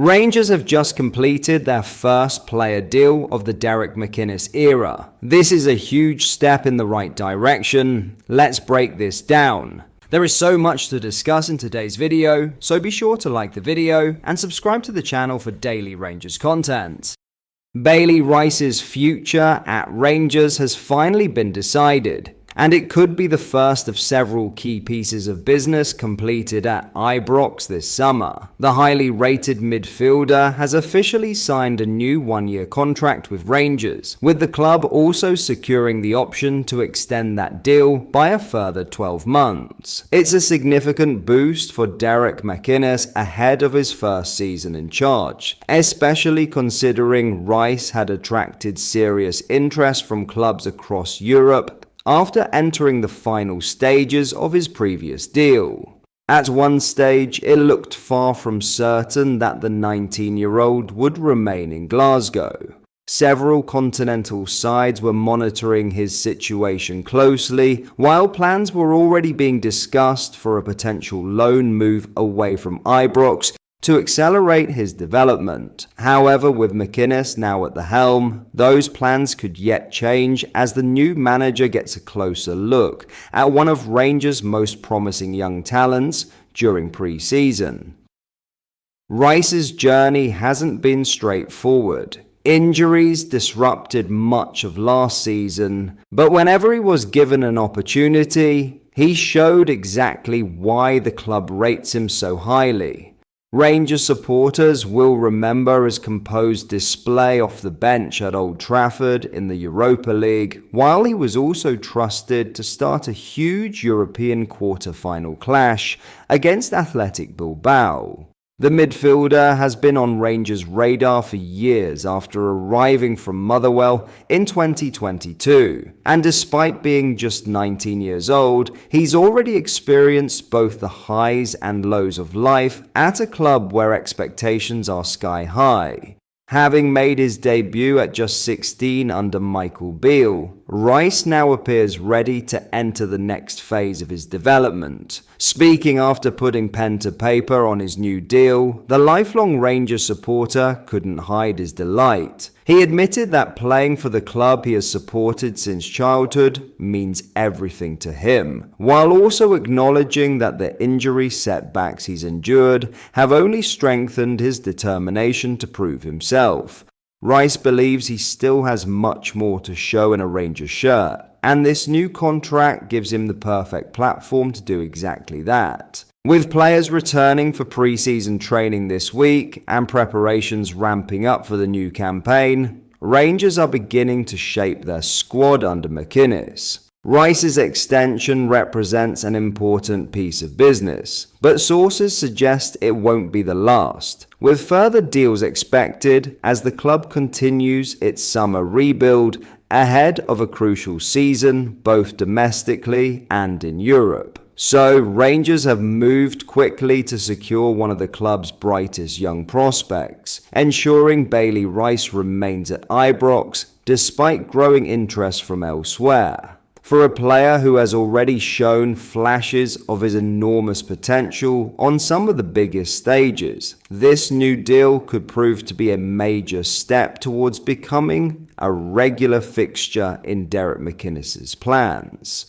Rangers have just completed their first player deal of the Derek McInnes era. This is a huge step in the right direction. Let's break this down. There is so much to discuss in today's video, so be sure to like the video and subscribe to the channel for daily Rangers content. Bailey Rice's future at Rangers has finally been decided, and it could be the first of several key pieces of business completed at Ibrox this summer. The highly rated midfielder has officially signed a new one-year contract with Rangers, with the club also securing the option to extend that deal by a further 12 months. It's a significant boost for Derek McInnes ahead of his first season in charge, especially considering Rice had attracted serious interest from clubs across Europe after entering the final stages of his previous deal. At one stage, it looked far from certain that the 19-year-old would remain in Glasgow. Several continental sides were monitoring his situation closely, while plans were already being discussed for a potential loan move away from Ibrox to accelerate his development. However, with McInnes now at the helm, those plans could yet change as the new manager gets a closer look at one of Rangers' most promising young talents during pre-season. Rice's journey hasn't been straightforward. Injuries disrupted much of last season, but whenever he was given an opportunity, he showed exactly why the club rates him so highly. Rangers supporters will remember his composed display off the bench at Old Trafford in the Europa League, while he was also trusted to start a huge European quarter-final clash against Athletic Bilbao. The midfielder has been on Rangers' radar for years after arriving from Motherwell in 2022, and despite being just 19 years old, he's already experienced both the highs and lows of life at a club where expectations are sky high. Having made his debut at just 16 under Michael Beale, Rice now appears ready to enter the next phase of his development. Speaking after putting pen to paper on his new deal, the lifelong Rangers supporter couldn't hide his delight. He admitted that playing for the club he has supported since childhood means everything to him, while also acknowledging that the injury setbacks he's endured have only strengthened his determination to prove himself. Rice believes he still has much more to show in a Rangers shirt, and this new contract gives him the perfect platform to do exactly that. With players returning for pre-season training this week and preparations ramping up for the new campaign, Rangers are beginning to shape their squad under McInnes. Rice's extension represents an important piece of business, but sources suggest it won't be the last, with further deals expected as the club continues its summer rebuild ahead of a crucial season both domestically and in Europe. So, Rangers have moved quickly to secure one of the club's brightest young prospects, ensuring Bailey Rice remains at Ibrox despite growing interest from elsewhere. For a player who has already shown flashes of his enormous potential on some of the biggest stages, this new deal could prove to be a major step towards becoming a regular fixture in Derek McInnes' plans.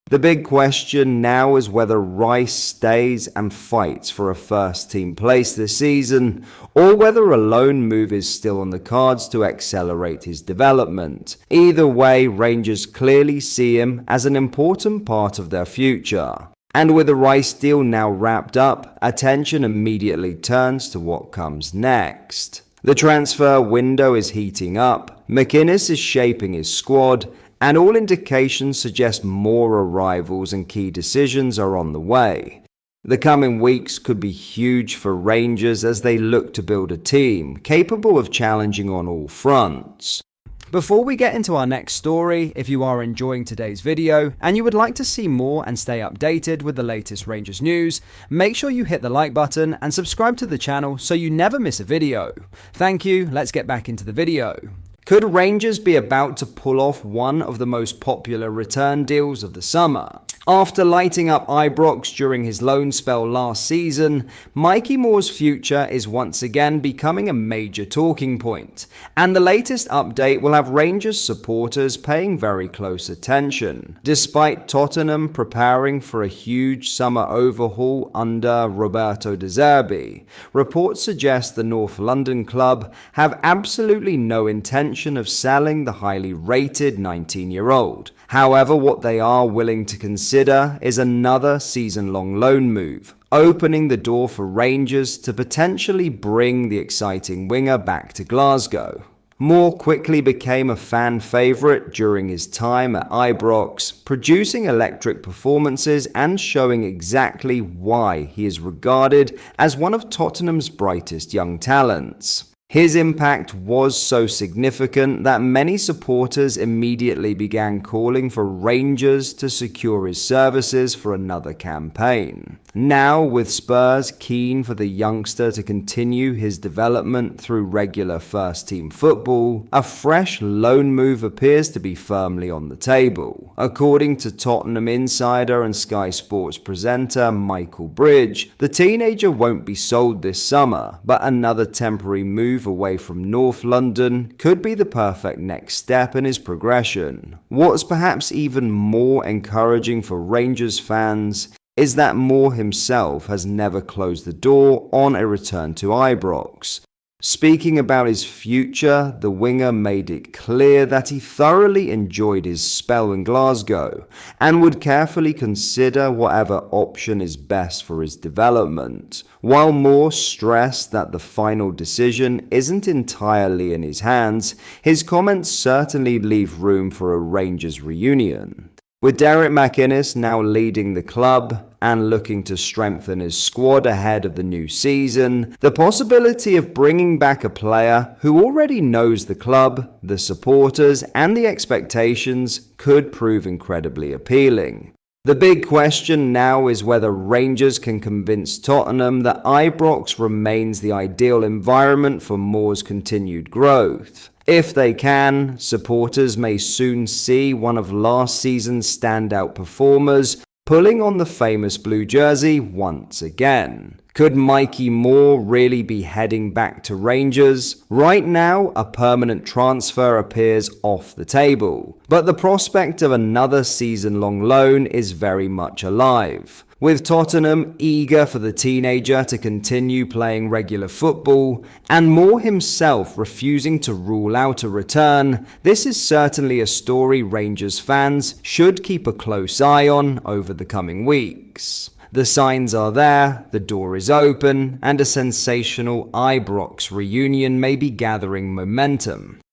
The big question now is whether Rice stays and fights for a first-team place this season, or whether a loan move is still on the cards to accelerate his development. Either way, Rangers clearly see him as an important part of their future. And with the Rice deal now wrapped up, attention immediately turns to what comes next. The transfer window is heating up, McInnes is shaping his squad, and all indications suggest more arrivals and key decisions are on the way. The coming weeks could be huge for Rangers as they look to build a team capable of challenging on all fronts. Before we get into our next story, if you are enjoying today's video and you would like to see more and stay updated with the latest Rangers news, make sure you hit the like button and subscribe to the channel so you never miss a video. Thank you, let's get back into the video. Could Rangers be about to pull off one of the most popular return deals of the summer? After lighting up Ibrox during his loan spell last season, Mikey Moore's future is once again becoming a major talking point, and the latest update will have Rangers supporters paying very close attention. Despite Tottenham preparing for a huge summer overhaul under Roberto De Zerbi, reports suggest the North London club have absolutely no intention of selling the highly rated 19-year-old. However, what they are willing to consider is another season-long loan move, opening the door for Rangers to potentially bring the exciting winger back to Glasgow. Moore quickly became a fan favourite during his time at Ibrox, producing electric performances and showing exactly why he is regarded as one of Tottenham's brightest young talents. His impact was so significant that many supporters immediately began calling for Rangers to secure his services for another campaign. Now, with Spurs keen for the youngster to continue his development through regular first-team football, a fresh loan move appears to be firmly on the table. According to Tottenham insider and Sky Sports presenter Michael Bridge, the teenager won't be sold this summer, but another temporary move away from North London could be the perfect next step in his progression. What's perhaps even more encouraging for Rangers fans is that Moore himself has never closed the door on a return to Ibrox. Speaking about his future, the winger made it clear that he thoroughly enjoyed his spell in Glasgow and would carefully consider whatever option is best for his development. While Moore stressed that the final decision isn't entirely in his hands, his comments certainly leave room for a Rangers reunion. With Derek McInnes now leading the club and looking to strengthen his squad ahead of the new season, the possibility of bringing back a player who already knows the club, the supporters, and the expectations could prove incredibly appealing. The big question now is whether Rangers can convince Tottenham that Ibrox remains the ideal environment for Moore's continued growth. If they can, supporters may soon see one of last season's standout performers pulling on the famous blue jersey once again. Could Mikey Moore really be heading back to Rangers? Right now, a permanent transfer appears off the table, but the prospect of another season-long loan is very much alive. With Tottenham eager for the teenager to continue playing regular football, and Moore himself refusing to rule out a return, this is certainly a story Rangers fans should keep a close eye on over the coming weeks. The signs are there, the door is open, and a sensational Ibrox reunion may be gathering momentum.